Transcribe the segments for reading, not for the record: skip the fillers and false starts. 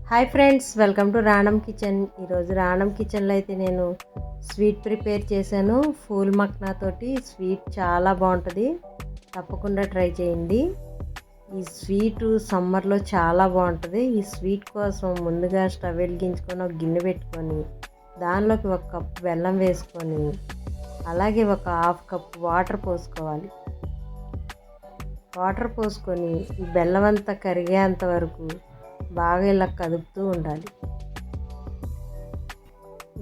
Hi friends, welcome to రాణం kitchen. ఈరోజు రాణం కిచెన్లో అయితే నేను స్వీట్ ప్రిపేర్ చేశాను. ఫూల్ మక్నా తోటి స్వీట్ చాలా బాగుంటుంది, తప్పకుండా ట్రై చేయండి. ఈ స్వీటు సమ్మర్లో చాలా బాగుంటుంది. ఈ స్వీట్ కోసం ముందుగా స్టవ్ వెలిగించుకొని ఒక గిన్నె పెట్టుకొని దానిలోకి ఒక కప్పు బెల్లం వేసుకొని అలాగే ఒక హాఫ్ కప్ వాటర్ పోసుకోవాలి. వాటర్ పోసుకొని ఈ బెల్లం అంతా కరిగేంత వరకు బాగా ఇలా కదుపుతూ ఉండాలి.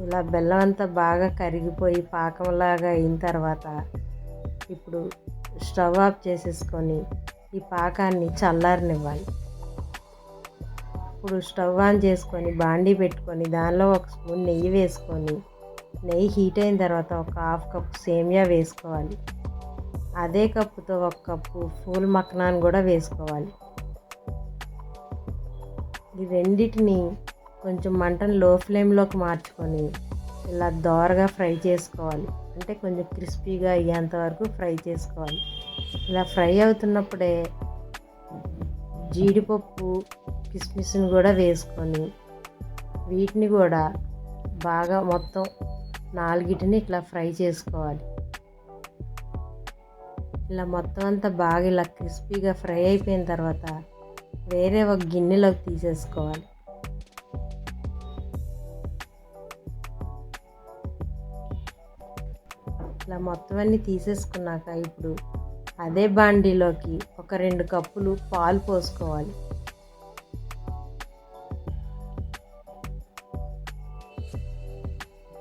ఇలా బెల్లం అంతా బాగా కరిగిపోయి పాకంలాగా అయిన తర్వాత ఇప్పుడు స్టవ్ ఆఫ్ చేసేసుకొని ఈ పాకాన్ని చల్లారనివ్వాలి. ఇప్పుడు స్టవ్ ఆన్ చేసుకొని బాండీ పెట్టుకొని దానిలో ఒక స్పూన్ నెయ్యి వేసుకొని నెయ్యి హీట్ అయిన తర్వాత ఒక హాఫ్ కప్ సేమియా వేసుకోవాలి. అదే కప్పుతో ఒక కప్పు ఫూల్ మక్నాన్ కూడా వేసుకోవాలి. ఈ రెండింటిని కొంచెం మంటను లో ఫ్లేమ్లోకి మార్చుకొని ఇలా దోరగా ఫ్రై చేసుకోవాలి. అంటే కొంచెం క్రిస్పీగా అయ్యేంత వరకు ఫ్రై చేసుకోవాలి. ఇలా ఫ్రై అవుతున్నప్పుడే జీడిపప్పు కిస్మిస్ని కూడా వేసుకొని వీటిని కూడా బాగా మొత్తం నాలుగిటిని ఇట్లా ఫ్రై చేసుకోవాలి. ఇలా మొత్తం అంతా బాగా ఇలా క్రిస్పీగా ఫ్రై అయిపోయిన తర్వాత వేరే ఒక గిన్నెలోకి తీసేసుకోవాలి. ఇలా మొత్తం అన్నీ తీసేసుకున్నాక ఇప్పుడు అదే బాండీలోకి ఒక 2 కప్పులు పాలు పోసుకోవాలి.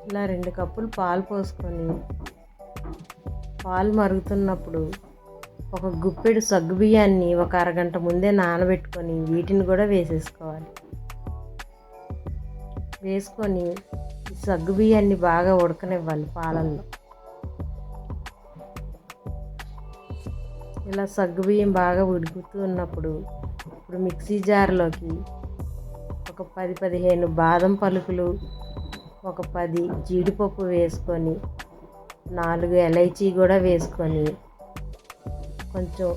ఇలా 2 కప్పులు పాలు పోసుకొని పాలు మరుగుతున్నప్పుడు ఒక గుప్పెడు సగ్గుబియ్యాన్ని ఒక అరగంట ముందే నానబెట్టుకొని వీటిని కూడా వేసేసుకోవాలి. వేసుకొని ఈ సగ్గుబియ్యాన్ని బాగా ఉడకనివ్వాలి పాలల్లో. ఇలా సగ్గుబియ్యం బాగా ఉడుకుతూ ఉన్నప్పుడు ఇప్పుడు మిక్సీ జార్లోకి ఒక 10-15 బాదం పలుకులు, ఒక 10 జీడిపప్పు వేసుకొని 4 ఎలైచీ కూడా వేసుకొని కొంచెం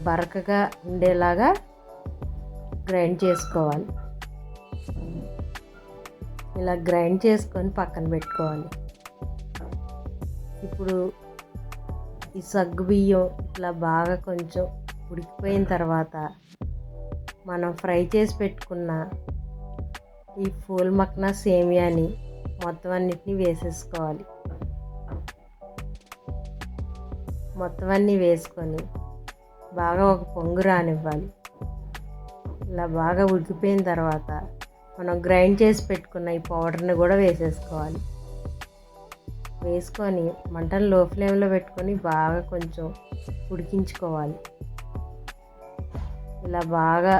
బరకగా ఉండేలాగా గ్రైండ్ చేసుకోవాలి. ఇలా గ్రైండ్ చేసుకొని పక్కన పెట్టుకోవాలి. ఇప్పుడు ఈ సగ్గుబియ్యం ఇట్లా బాగా కొంచెం ఉడికిపోయిన తర్వాత మనం ఫ్రై చేసి పెట్టుకున్న ఈ ఫూల్ మక్నా సేమియాని మొత్తం అన్నిటిని వేసేసుకోవాలి. మొత్తం అన్నీ వేసుకొని బాగా ఒక పొంగు రానివ్వాలి. ఇలా బాగా ఉడికిపోయిన తర్వాత మనం గ్రైండ్ చేసి పెట్టుకున్న ఈ పౌడర్ని కూడా వేసేసుకోవాలి. వేసుకొని మంటను లో ఫ్లేమ్లో పెట్టుకొని బాగా కొంచెం ఉడికించుకోవాలి. ఇలా బాగా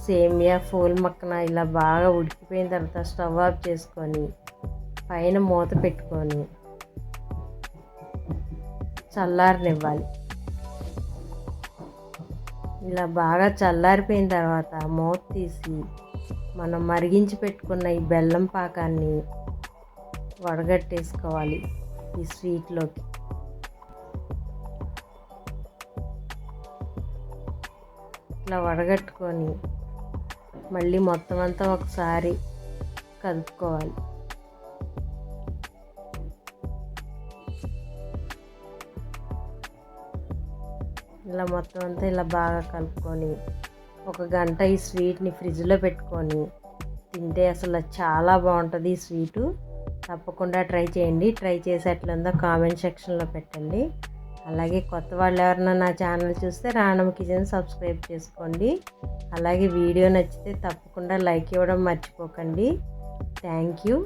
సేమియా ఫూల్ మక్నా ఇలా బాగా ఉడికిపోయిన తర్వాత స్టవ్ ఆఫ్ చేసుకొని పైన మూత పెట్టుకొని చల్లారనివ్వాలి. ఇలా బాగా చల్లారిపోయిన తర్వాత మూత తీసి మనం మరిగించి పెట్టుకున్న ఈ బెల్లం పాకాన్ని వడగట్టేసుకోవాలి ఈ స్వీట్లోకి. ఇట్లా వడగట్టుకొని మళ్ళీ మొత్తం అంతా ఒకసారి కలుపుకోవాలి. ఇలా మొత్తం అంతా ఇలా బాగా కలుపుకొని ఒక గంట ఈ స్వీట్ని ఫ్రిడ్జ్లో పెట్టుకొని తింటే అసలు చాలా బాగుంటుంది ఈ స్వీటు. తప్పకుండా ట్రై చేయండి. ట్రై చేసి ఎట్లుందో కామెంట్ సెక్షన్లో పెట్టండి. అలాగే కొత్త వాళ్ళు ఎవరైనా నా ఛానల్ చూస్తే రాణం కిచెన్ సబ్స్క్రైబ్ చేసుకోండి. అలాగే వీడియో నచ్చితే తప్పకుండా లైక్ ఇవ్వడం మర్చిపోకండి. Thank you.